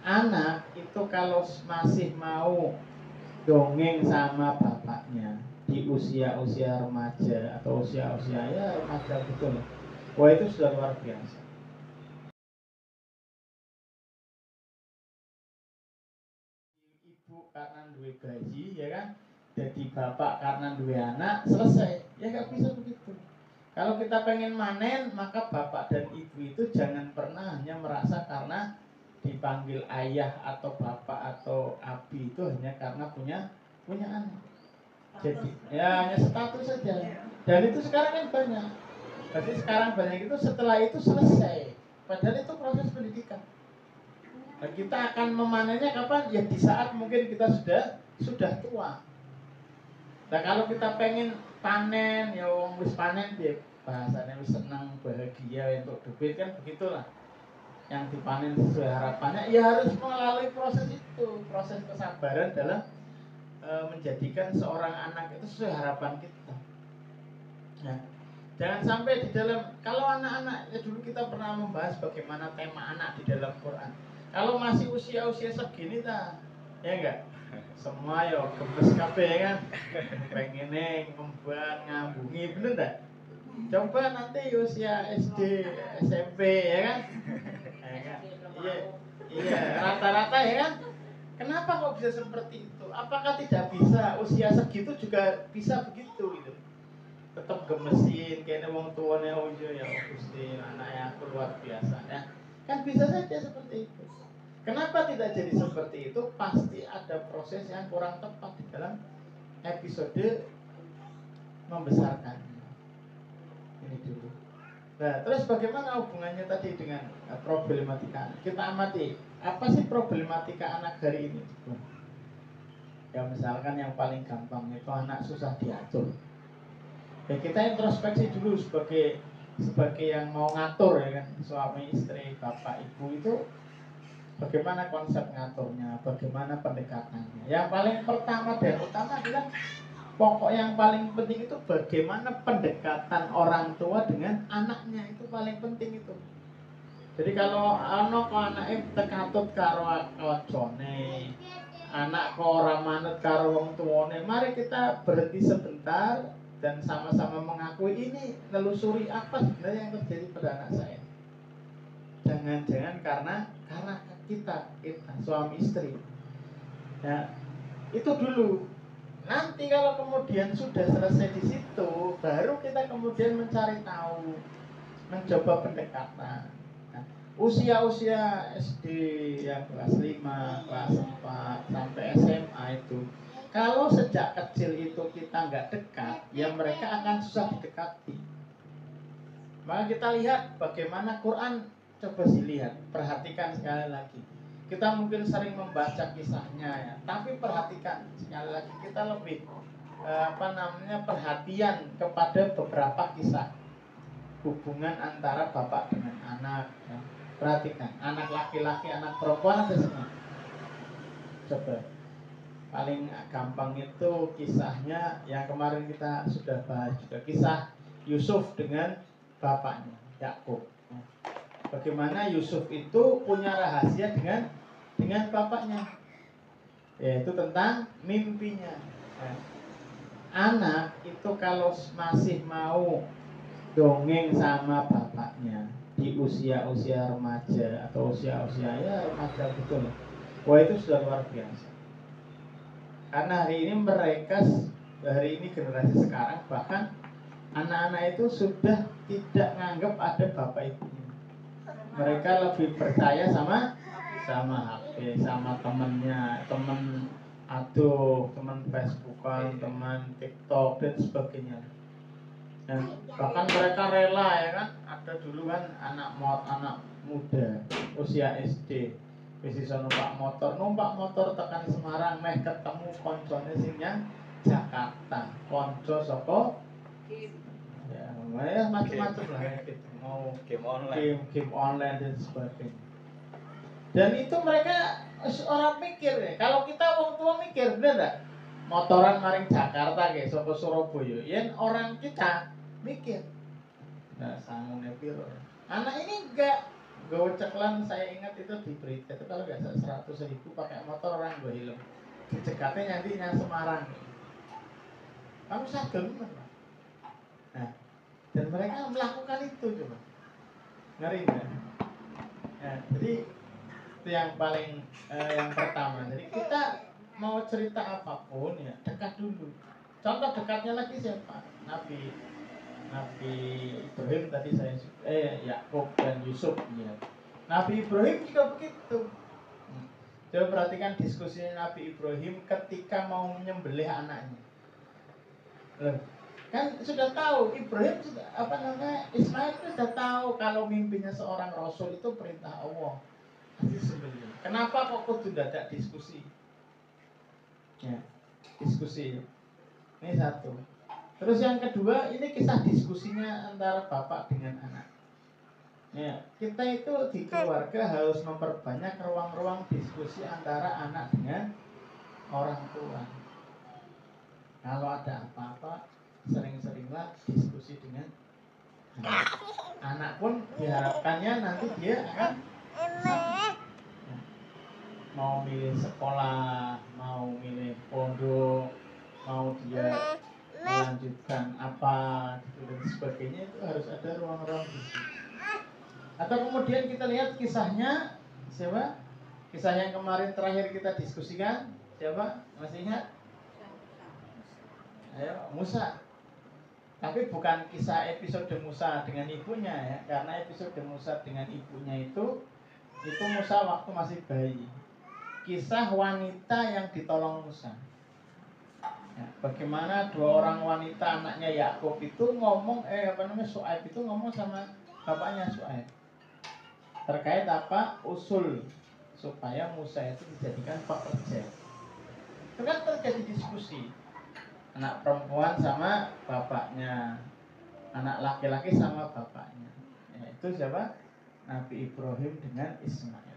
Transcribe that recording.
anak itu kalau masih mau dongeng sama bapaknya di usia-usia remaja atau usia-usia ya remaja betul, wah itu sudah luar biasa. Ibu karena duwe bayi ya kan, jadi bapak karena duwe anak, selesai ya, nggak bisa begitu. Kalau kita pengen manen, maka bapak dan ibu itu jangan pernah hanya merasa karena dipanggil ayah atau bapak atau abi itu hanya karena punya anak. Jadi ya hanya status saja. Dan itu sekarang kan banyak. Jadi sekarang banyak itu setelah itu selesai. Padahal itu proses pendidikan. Dan kita akan memanennya kapan? Ya di saat mungkin kita sudah tua. Nah kalau kita pengen panen, ya wong wis panen dia bahasanya wis senang bahagia untuk duit kan begitulah. Yang dipanen sesuai harapannya, ya harus melalui proses itu, proses kesabaran dalam menjadikan seorang anak itu sesuai harapan kita. Nah, jangan sampai di dalam, kalau anak-anak ya dulu kita pernah membahas bagaimana tema anak di dalam Quran. Kalau masih usia-usia segini ya enggak? Semua ya gemes kabeh kan. Pengennya ngembang, ngambungi, bener enggak? Coba nanti usia SD, SMP ya kan? Iya, iya, rata-rata ya kan? Kenapa kok bisa seperti itu? Apakah tidak bisa usia segitu juga bisa begitu gitu? Tetap gemesin, kayaknya wong tuanya ojo ya Gusti, anaknya aku luar biasa ya. Kan bisa saja seperti itu. Kenapa tidak jadi seperti itu? Pasti ada proses yang kurang tepat di dalam episode membesarkannya. Ini dulu. Nah, terus bagaimana hubungannya tadi dengan problematika? Kita amati, apa sih problematika anak hari ini? Ya misalkan yang paling gampang itu anak susah diatur. Ya kita introspeksi dulu sebagai yang mau ngatur ya kan, suami istri bapak ibu itu bagaimana konsep ngaturnya, bagaimana pendekatannya. Yang paling pertama dan utama adalah pokok yang paling penting itu bagaimana pendekatan orang tua dengan anaknya, itu paling penting itu. Jadi kalau anak anaknya tekatut karo kocone, anak kok ora manut karo wong tuane, mari kita berhenti sebentar dan sama-sama mengakui ini, nelusuri apa sebenarnya yang terjadi pada anak saya. Jangan-jangan karena kita suami istri. Ya, itu dulu. Nanti kalau kemudian sudah selesai di situ, baru kita kemudian mencari tahu, mencoba pendekatan. Nah, usia-usia SD yang kelas 5, kelas 4 sampai SMA itu, kalau sejak kecil itu kita nggak dekat, ya mereka akan susah didekati. Maka kita lihat bagaimana Quran, coba lihat, perhatikan sekali lagi. Kita mungkin sering membaca kisahnya ya, tapi perhatikan sekali lagi, kita lebih perhatian kepada beberapa kisah hubungan antara bapak dengan anak ya. Perhatikan, anak laki-laki, anak perempuan ada semua. Coba paling gampang itu kisahnya yang kemarin kita sudah bahas juga, kisah Yusuf dengan bapaknya Yakub. Bagaimana Yusuf itu punya rahasia dengan bapaknya, yaitu tentang mimpinya ya. Anak itu kalau masih mau dongeng sama bapaknya di usia-usia remaja atau usia-usia ya remaja betul, wah itu sudah luar biasa. Karena hari ini generasi sekarang bahkan anak-anak itu sudah tidak nganggap ada bapak ibunya. Mereka lebih percaya sama HP, sama temennya, temen teman Facebookan, teman TikTok dan sebagainya. Dan bahkan mereka rela ya kan, ada dulu kan anak muda usia SD bisa numpak motor tekan Semarang meh ketemu koncone singnya Jakarta, konco soko ya macam-macam lah ya gitu, mau game online dan sebagainya. Dan itu mereka orang mikir ya. Kalau kita wong tua mikir, bener enggak? Motoran maring Jakarta kayak soko Surabaya, yen orang kita mikir. Nah, sangune piro. Anak ini enggak. goceklan saya ingat itu di berita itu kalau nggak 100.000 pakai motor orang gue hilang. Dicekatnya nantinya Semarang. Kamu sadar kan? Nah, dan mereka melakukan itu coba. Ngeri nggak? Nah, jadi itu yang paling yang pertama. Jadi kita mau cerita apapun ya dekat dulu. Contoh dekatnya lagi siapa? Nabi Ibrahim tadi saya Yakub dan Yusuf ya. Nabi Ibrahim juga begitu. Coba perhatikan diskusinya Nabi Ibrahim ketika mau menyembelih anaknya. Loh, kan sudah tahu Ibrahim sudah Ismail sudah tahu kalau mimpinya seorang rasul itu perintah Allah. Disembelih. Kenapa kok kudu dadak diskusi? Ya, diskusi. Ini satu. Terus yang kedua, ini kisah diskusinya antara bapak dengan anak. Ya, kita itu di keluarga harus memperbanyak ruang-ruang diskusi antara anak dengan orang tua. Kalau ada apa-apa, sering-seringlah diskusi dengan anak. Anak pun diharapkannya nanti dia akan mau milih sekolah, mau milih pondok, mau dia melanjutkan apa gitu dan sebagainya, itu harus ada ruang-ruang diskusi. Atau kemudian kita lihat kisahnya siapa? Kisah yang kemarin terakhir kita diskusikan siapa? Masih ingat? Ayo, Musa. Tapi bukan kisah episode Musa dengan ibunya ya, karena episode Musa dengan ibunya itu Musa waktu masih bayi. Kisah wanita yang ditolong Musa. Ya, bagaimana dua orang wanita anaknya Yakub itu ngomong Syuaib itu ngomong sama bapaknya Syuaib terkait apa usul supaya Musa itu dijadikan pekerja. Itu kan terjadi diskusi. Anak perempuan sama bapaknya, anak laki-laki sama bapaknya. Ya, itu siapa? Nabi Ibrahim dengan Ismail.